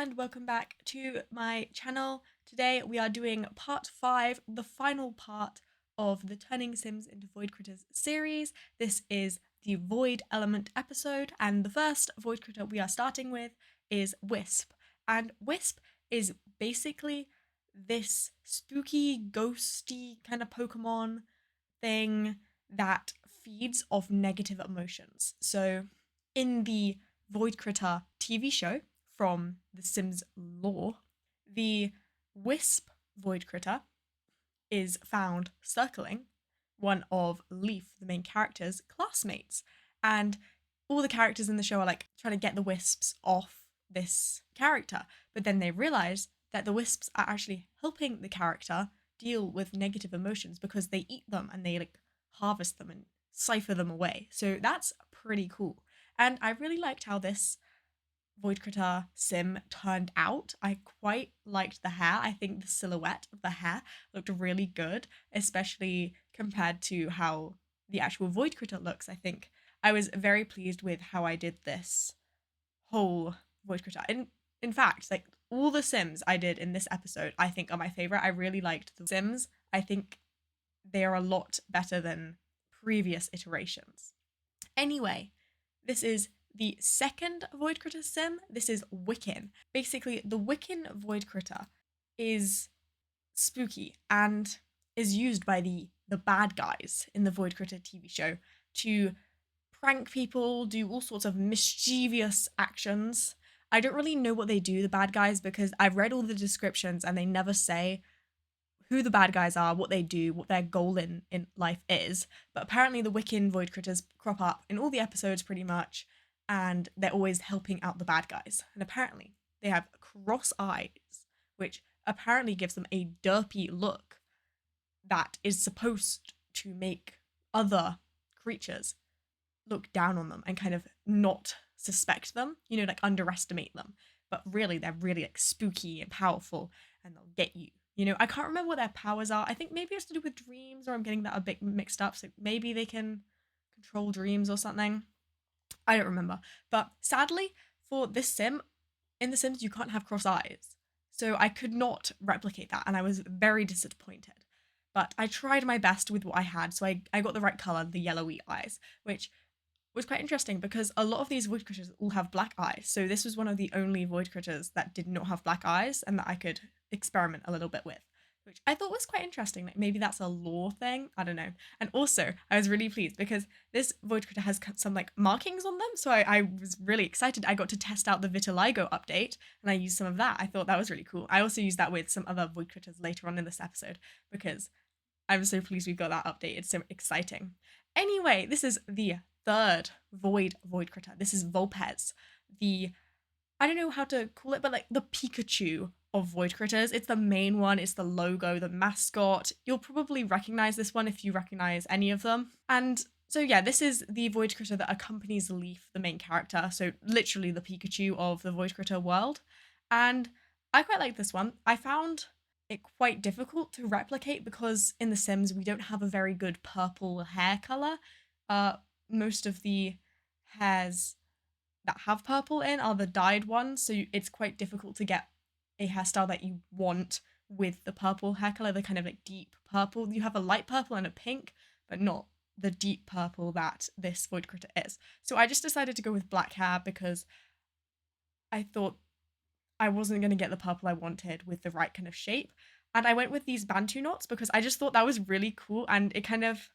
and welcome back to my channel. Today we are doing part 5, the final part of the Turning Sims into Voidcritters series. This is the Void Element episode, and the first Void Critter we are starting with is Wisp. And Wisp is basically this spooky, ghosty kind of Pokemon thing that feeds off negative emotions. So in the Void Critter TV show from The Sims lore, the Wisp Void Critter is found circling one of Leaf, the main character's classmates. And all the characters in the show are like trying to get the wisps off this character. But then they realize that the wisps are actually helping the character deal with negative emotions because they eat them and they like harvest them and cipher them away. So that's pretty cool. And I really liked how this Void Critter sim turned out. I quite liked the hair. I think the silhouette of the hair looked really good, especially compared to how the actual Void Critter looks. I think I was very pleased with how I did this whole Void Critter. In fact, like all the sims I did in this episode, I think are my favorite. I really liked the sims. I think they are a lot better than previous iterations. Anyway, this is the second Void Critter sim. This is Wiccan. Basically, the Wiccan Void Critter is spooky and is used by the bad guys in the Void Critter TV show to prank people, do all sorts of mischievous actions. I don't really know what they do, the bad guys, because I've read all the descriptions and they never say who the bad guys are, what they do, what their goal in life is. But apparently the Wiccan Void Critters crop up in all the episodes pretty much, and they're always helping out the bad guys. And apparently they have cross eyes, which apparently gives them a derpy look that is supposed to make other creatures look down on them and kind of not suspect them, you know, like underestimate them. But really, they're really like spooky and powerful and they'll get you. You know, I can't remember what their powers are. I think maybe it's to do with dreams, or I'm getting that a bit mixed up. So maybe they can control dreams or something. I don't remember. But sadly, for this sim, in The Sims, you can't have cross eyes. So I could not replicate that, and I was very disappointed. But I tried my best with what I had, so I got the right colour, the yellowy eyes, which was quite interesting because a lot of these void critters all have black eyes. So this was one of the only void critters that did not have black eyes and that I could experiment a little bit with, which I thought was quite interesting. Like maybe that's a lore thing, I don't know. And also I was really pleased because this void critter has some like markings on them, so I was really excited. I got to test out the vitiligo update and I used some of that. I thought that was really cool. I also used that with some other void critters later on in this episode because I'm so pleased we got that update. It's so exciting. Anyway, this is the third void critter. This is Vulpes, the, I don't know how to call it, but like the Pikachu of void critters. It's the main one, it's the logo, the mascot. You'll probably recognize this one if you recognize any of them. And so yeah, this is the void critter that accompanies Leaf, the main character. So literally the Pikachu of the void critter world. And I quite like this one. I found it quite difficult to replicate because in The Sims we don't have a very good purple hair color. Most of the hairs that have purple in are the dyed ones, so it's quite difficult to get a hairstyle that you want with the purple hair color, the kind of like deep purple. You have a light purple and a pink, but not the deep purple that this void critter is. So I just decided to go with black hair because I thought I wasn't going to get the purple I wanted with the right kind of shape. And I went with these Bantu knots because I just thought that was really cool, and it kind of,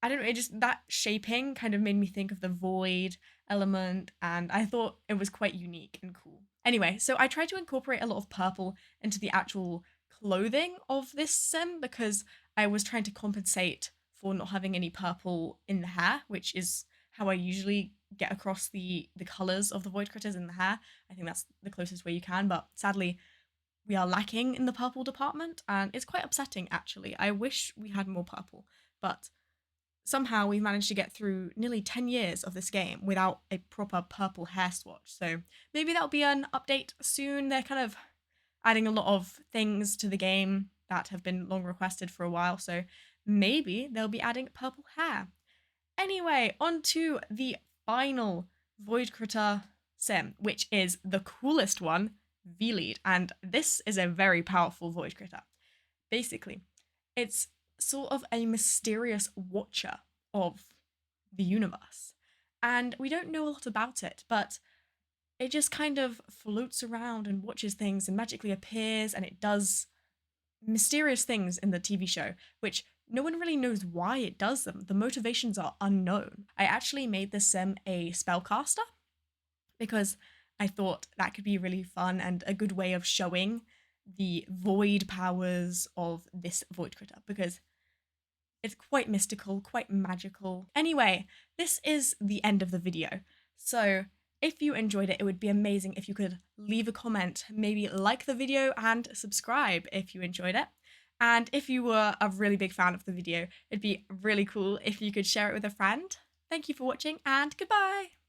I don't know, it just, that shaping kind of made me think of the void element, and I thought it was quite unique and cool. Anyway, so I tried to incorporate a lot of purple into the actual clothing of this sim because I was trying to compensate for not having any purple in the hair, which is how I usually get across the colours of the void critters in the hair. I think that's the closest way you can, but sadly we are lacking in the purple department, and it's quite upsetting actually. I wish we had more purple, but somehow we've managed to get through nearly 10 years of this game without a proper purple hair swatch. So maybe that'll be an update soon. They're kind of adding a lot of things to the game that have been long requested for a while. So maybe they'll be adding purple hair. Anyway, on to the final void critter sim, which is the coolest one, V-Lead, and this is a very powerful Void Critter. Basically, it's sort of a mysterious watcher of the universe. And we don't know a lot about it, but it just kind of floats around and watches things and magically appears, and it does mysterious things in the TV show, which no one really knows why it does them. The motivations are unknown. I actually made this sim a spellcaster because I thought that could be really fun and a good way of showing the void powers of this Void Critter, because it's quite mystical, quite magical. Anyway, this is the end of the video. So if you enjoyed it, it would be amazing if you could leave a comment, maybe like the video and subscribe if you enjoyed it. And if you were a really big fan of the video, it'd be really cool if you could share it with a friend. Thank you for watching, and goodbye!